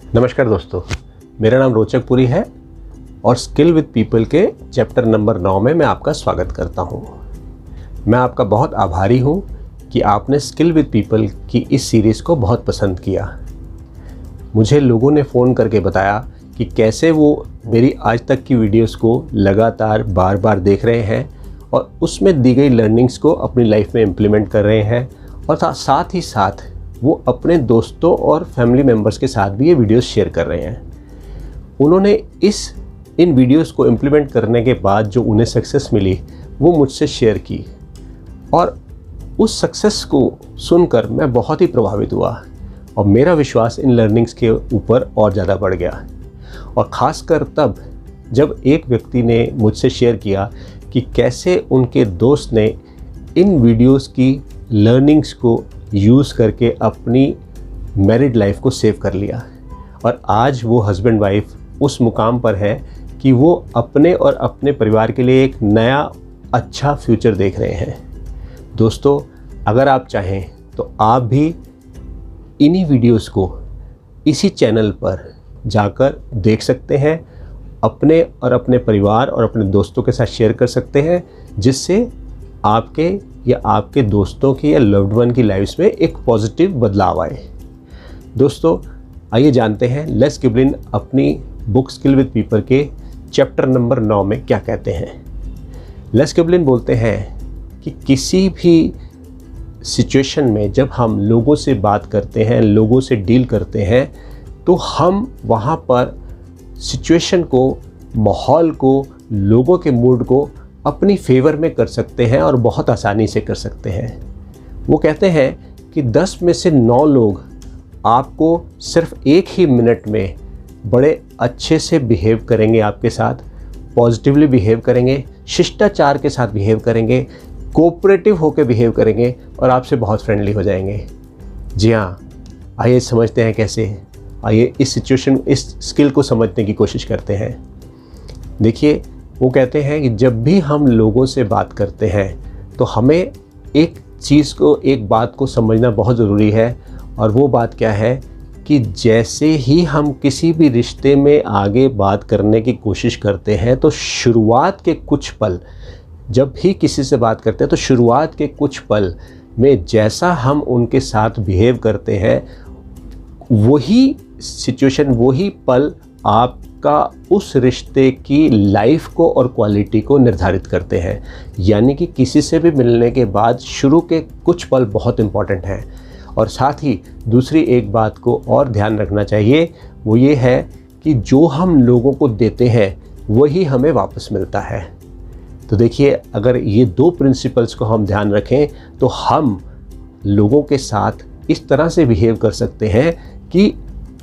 नमस्कार दोस्तों, मेरा नाम रोचक पुरी है और स्किल विद पीपल के चैप्टर नंबर 9 में मैं आपका स्वागत करता हूं। मैं आपका बहुत आभारी हूं कि आपने स्किल विद पीपल की इस सीरीज़ को बहुत पसंद किया। मुझे लोगों ने फ़ोन करके बताया कि कैसे वो मेरी आज तक की वीडियोस को लगातार बार बार देख रहे हैं और उसमें दी गई लर्निंग्स को अपनी लाइफ में इम्प्लीमेंट कर रहे हैं और साथ ही साथ वो अपने दोस्तों और फैमिली मेम्बर्स के साथ भी ये वीडियोस शेयर कर रहे हैं। उन्होंने इन वीडियोस को इम्प्लीमेंट करने के बाद जो उन्हें सक्सेस मिली वो मुझसे शेयर की और उस सक्सेस को सुनकर मैं बहुत ही प्रभावित हुआ और मेरा विश्वास इन लर्निंग्स के ऊपर और ज़्यादा बढ़ गया। और ख़ासकर तब जब एक व्यक्ति ने मुझसे शेयर किया कि कैसे उनके दोस्त ने इन वीडियोस की लर्निंग्स को यूज़ करके अपनी मैरिड लाइफ को सेव कर लिया और आज वो हस्बैंड वाइफ उस मुकाम पर है कि वो अपने और अपने परिवार के लिए एक नया अच्छा फ्यूचर देख रहे हैं। दोस्तों, अगर आप चाहें तो आप भी इन्हीं वीडियोस को इसी चैनल पर जाकर देख सकते हैं, अपने और अपने परिवार और अपने दोस्तों के साथ शेयर कर सकते हैं, जिससे आपके या आपके दोस्तों की या लव्ड वन की लाइफ में एक पॉजिटिव बदलाव आए। दोस्तों, आइए जानते हैं लेस गिबलिन अपनी बुक स्किल विद पीपल के चैप्टर नंबर 9 में क्या कहते हैं। लेस गिबलिन बोलते हैं कि किसी भी सिचुएशन में जब हम लोगों से बात करते हैं, लोगों से डील करते हैं, तो हम वहाँ पर सिचुएशन को, माहौल को, लोगों के मूड को अपनी फेवर में कर सकते हैं और बहुत आसानी से कर सकते हैं। वो कहते हैं कि 10 में से 9 लोग आपको सिर्फ एक ही मिनट में बड़े अच्छे से बिहेव करेंगे, आपके साथ पॉजिटिवली बिहेव करेंगे, शिष्टाचार के साथ बिहेव करेंगे, कोऑपरेटिव होकर बिहेव करेंगे और आपसे बहुत फ्रेंडली हो जाएंगे। जी हाँ, आइए समझते हैं कैसे। आइए इस सिचुएशन, इस स्किल को समझने की कोशिश करते हैं। देखिए, वो कहते हैं कि जब भी हम लोगों से बात करते हैं तो हमें एक बात को समझना बहुत ज़रूरी है और वो बात क्या है कि जैसे ही हम किसी भी रिश्ते में आगे बात करने की कोशिश करते हैं तो शुरुआत के कुछ पल, जब भी किसी से बात करते हैं तो शुरुआत के कुछ पल में जैसा हम उनके साथ बिहेव करते हैं, वही सिचुएशन, वही पल आपका उस रिश्ते की लाइफ को और क्वालिटी को निर्धारित करते हैं। यानी कि किसी से भी मिलने के बाद शुरू के कुछ पल बहुत इम्पॉर्टेंट हैं। और साथ ही दूसरी एक बात को और ध्यान रखना चाहिए, वो ये है कि जो हम लोगों को देते हैं वही हमें वापस मिलता है। तो देखिए, अगर ये 2 प्रिंसिपल्स को हम ध्यान रखें तो हम लोगों के साथ इस तरह से बिहेव कर सकते हैं कि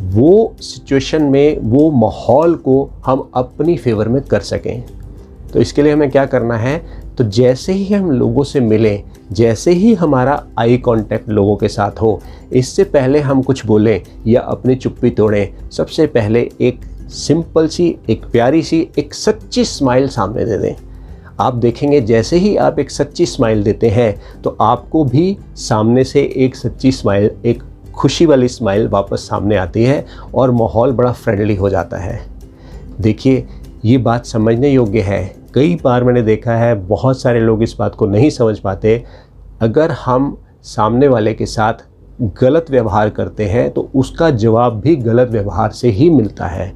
वो सिचुएशन में, वो माहौल को हम अपनी फेवर में कर सकें। तो इसके लिए हमें क्या करना है, तो जैसे ही हम लोगों से मिलें, जैसे ही हमारा आई कांटेक्ट लोगों के साथ हो, इससे पहले हम कुछ बोलें या अपनी चुप्पी तोड़ें, सबसे पहले एक सिंपल सी, एक प्यारी सी, एक सच्ची स्माइल सामने दे दें। आप देखेंगे जैसे ही आप एक सच्ची स्माइल देते हैं तो आपको भी सामने से एक सच्ची स्माइल, एक खुशी वाली स्माइल वापस सामने आती है और माहौल बड़ा फ्रेंडली हो जाता है। देखिए, ये बात समझने योग्य है। कई बार मैंने देखा है बहुत सारे लोग इस बात को नहीं समझ पाते। अगर हम सामने वाले के साथ गलत व्यवहार करते हैं तो उसका जवाब भी गलत व्यवहार से ही मिलता है।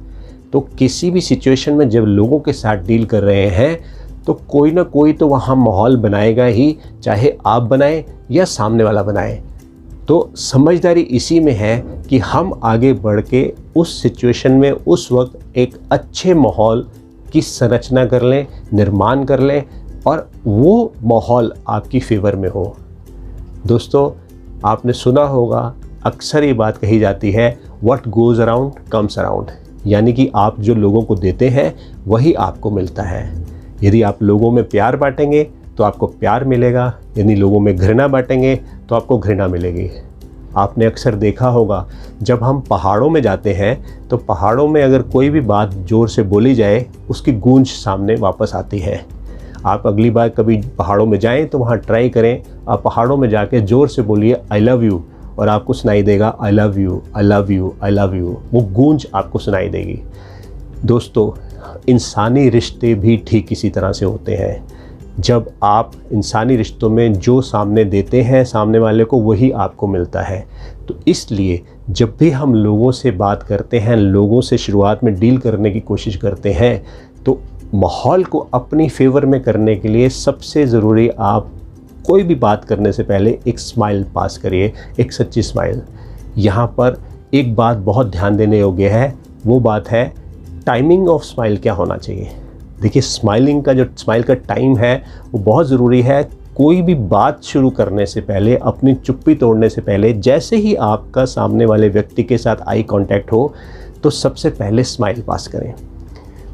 तो किसी भी सिचुएशन में जब लोगों के साथ डील कर रहे हैं तो कोई ना कोई तो वहाँ माहौल बनाएगा ही, चाहे आप बनाएं या सामने वाला बनाए। तो समझदारी इसी में है कि हम आगे बढ़ के उस सिचुएशन में उस वक्त एक अच्छे माहौल की संरचना कर लें, निर्माण कर लें और वो माहौल आपकी फेवर में हो। दोस्तों, आपने सुना होगा, अक्सर ये बात कही जाती है, what goes around comes around. यानी कि आप जो लोगों को देते हैं वही आपको मिलता है। यदि आप लोगों में प्यार बांटेंगे तो आपको प्यार मिलेगा, यदि लोगों में घृणा बांटेंगे तो आपको घृणा मिलेगी। आपने अक्सर देखा होगा, जब हम पहाड़ों में जाते हैं तो पहाड़ों में अगर कोई भी बात ज़ोर से बोली जाए, उसकी गूंज सामने वापस आती है। आप अगली बार कभी पहाड़ों में जाएं तो वहाँ ट्राई करें, आप पहाड़ों में जाके ज़ोर से बोलिए आई लव यू, और आपको सुनाई देगा I love you, I love you, I love you. वो गूंज आपको सुनाई देगी। दोस्तों, इंसानी रिश्ते भी ठीक इसी तरह से होते हैं। जब आप इंसानी रिश्तों में जो सामने देते हैं सामने वाले को, वही आपको मिलता है। तो इसलिए जब भी हम लोगों से बात करते हैं, लोगों से शुरुआत में डील करने की कोशिश करते हैं, तो माहौल को अपनी फेवर में करने के लिए सबसे ज़रूरी, आप कोई भी बात करने से पहले एक स्माइल पास करिए, एक सच्ची स्माइल। यहाँ पर एक बात बहुत ध्यान देने योग्य है, वो बात है टाइमिंग ऑफ स्माइल क्या होना चाहिए। देखिए, स्माइल का टाइम है वो बहुत ज़रूरी है। कोई भी बात शुरू करने से पहले, अपनी चुप्पी तोड़ने से पहले, जैसे ही आपका सामने वाले व्यक्ति के साथ आई कांटेक्ट हो, तो सबसे पहले स्माइल पास करें।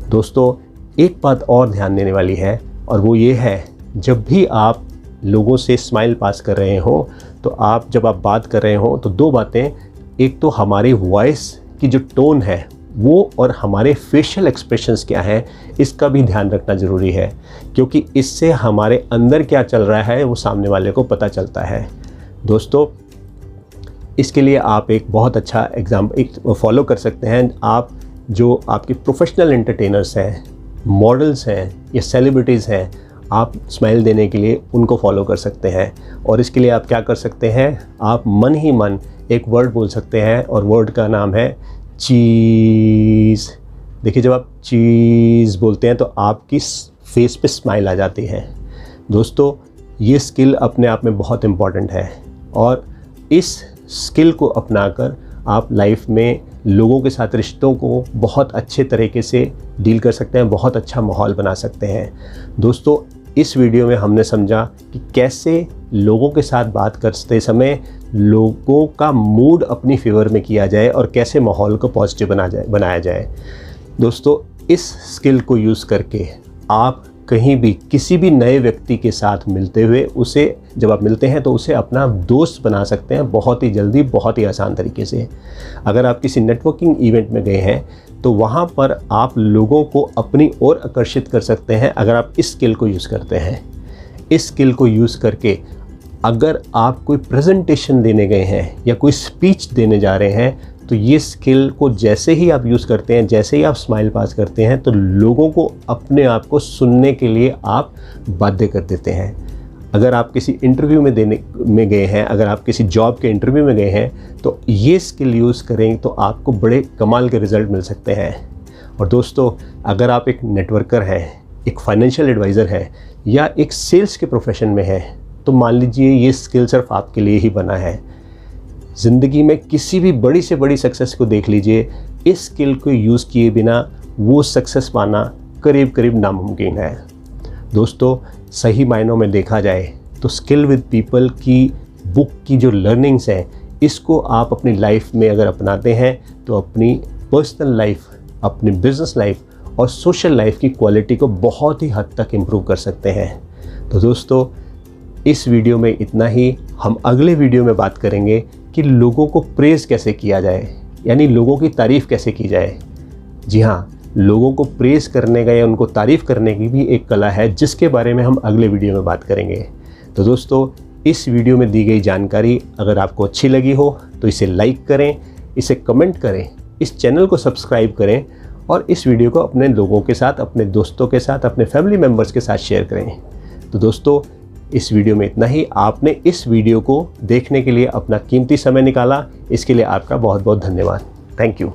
दोस्तों, एक बात और ध्यान देने वाली है, और वो ये है, जब भी आप लोगों से स्माइल पास कर रहे हो, तो जब आप बात कर रहे हो तो दो बातें, एक तो हमारी वॉइस की जो टोन है वो, और हमारे फेशियल एक्सप्रेशंस क्या हैं, इसका भी ध्यान रखना ज़रूरी है, क्योंकि इससे हमारे अंदर क्या चल रहा है वो सामने वाले को पता चलता है। दोस्तों, इसके लिए आप एक बहुत अच्छा एग्जाम्पल फॉलो कर सकते हैं। आप जो आपके प्रोफेशनल एंटरटेनर्स हैं, मॉडल्स हैं या सेलिब्रिटीज़ हैं, आप स्माइल देने के लिए उनको फॉलो कर सकते हैं। और इसके लिए आप क्या कर सकते हैं, आप मन ही मन एक वर्ड बोल सकते हैं, और वर्ड का नाम है चीज़। देखिए, जब आप चीज़ बोलते हैं तो आपकी फेस पे स्माइल आ जाती है। दोस्तों, ये स्किल अपने आप में बहुत इम्पॉर्टेंट है, और इस स्किल को अपनाकर आप लाइफ में लोगों के साथ रिश्तों को बहुत अच्छे तरीके से डील कर सकते हैं, बहुत अच्छा माहौल बना सकते हैं। दोस्तों, इस वीडियो में हमने समझा कि कैसे लोगों के साथ बात करते समय लोगों का मूड अपनी फेवर में किया जाए और कैसे माहौल को पॉजिटिव बनाया जाए। दोस्तों, इस स्किल को यूज़ करके आप कहीं भी किसी भी नए व्यक्ति के साथ मिलते हुए, उसे जब आप मिलते हैं तो उसे अपना दोस्त बना सकते हैं बहुत ही जल्दी, बहुत ही आसान तरीके से। अगर आप किसी नेटवर्किंग इवेंट में गए हैं तो वहाँ पर आप लोगों को अपनी ओर आकर्षित कर सकते हैं अगर आप इस स्किल को यूज़ करते हैं। इस स्किल को यूज़ करके अगर आप कोई प्रेजेंटेशन देने गए हैं या कोई स्पीच देने जा रहे हैं, तो ये स्किल को जैसे ही आप यूज़ करते हैं, जैसे ही आप स्माइल पास करते हैं, तो लोगों को अपने आप को सुनने के लिए आप बाध्य कर देते हैं। अगर आप किसी इंटरव्यू में गए हैं, अगर आप किसी जॉब के इंटरव्यू में गए हैं, तो ये स्किल यूज़ करें तो आपको बड़े कमाल के रिज़ल्ट मिल सकते हैं। और दोस्तों, अगर आप एक नेटवर्कर हैं, एक फाइनेंशियल एडवाइज़र हैं, या एक सेल्स के प्रोफेशन में हैं, तो मान लीजिए ये स्किल सिर्फ आपके लिए ही बना है। ज़िंदगी में किसी भी बड़ी से बड़ी सक्सेस को देख लीजिए, इस स्किल को यूज़ किए बिना वो सक्सेस पाना करीब करीब नामुमकिन है। दोस्तों, सही मायनों में देखा जाए तो स्किल विद पीपल की बुक की जो लर्निंग्स हैं, इसको आप अपनी लाइफ में अगर अपनाते हैं तो अपनी पर्सनल लाइफ, अपनी बिजनेस लाइफ और सोशल लाइफ की क्वालिटी को बहुत ही हद तक इम्प्रूव कर सकते हैं। तो दोस्तों, इस वीडियो में इतना ही। हम अगले वीडियो में बात करेंगे कि लोगों को प्रेज़ कैसे किया जाए, यानी लोगों की तारीफ़ कैसे की जाए। जी हाँ, लोगों को प्रेज़ करने का या उनको तारीफ़ करने की भी एक कला है, जिसके बारे में हम अगले वीडियो में बात करेंगे। तो दोस्तों, इस वीडियो में दी गई जानकारी अगर आपको अच्छी लगी हो तो इसे लाइक करें, इसे कमेंट करें, इस चैनल को सब्सक्राइब करें, और इस वीडियो को अपने लोगों के साथ, अपने दोस्तों के साथ, अपने फैमिली मेम्बर्स के साथ शेयर करें। तो दोस्तों, इस वीडियो में इतना ही। आपने इस वीडियो को देखने के लिए अपना कीमती समय निकाला, इसके लिए आपका बहुत बहुत धन्यवाद। Thank you.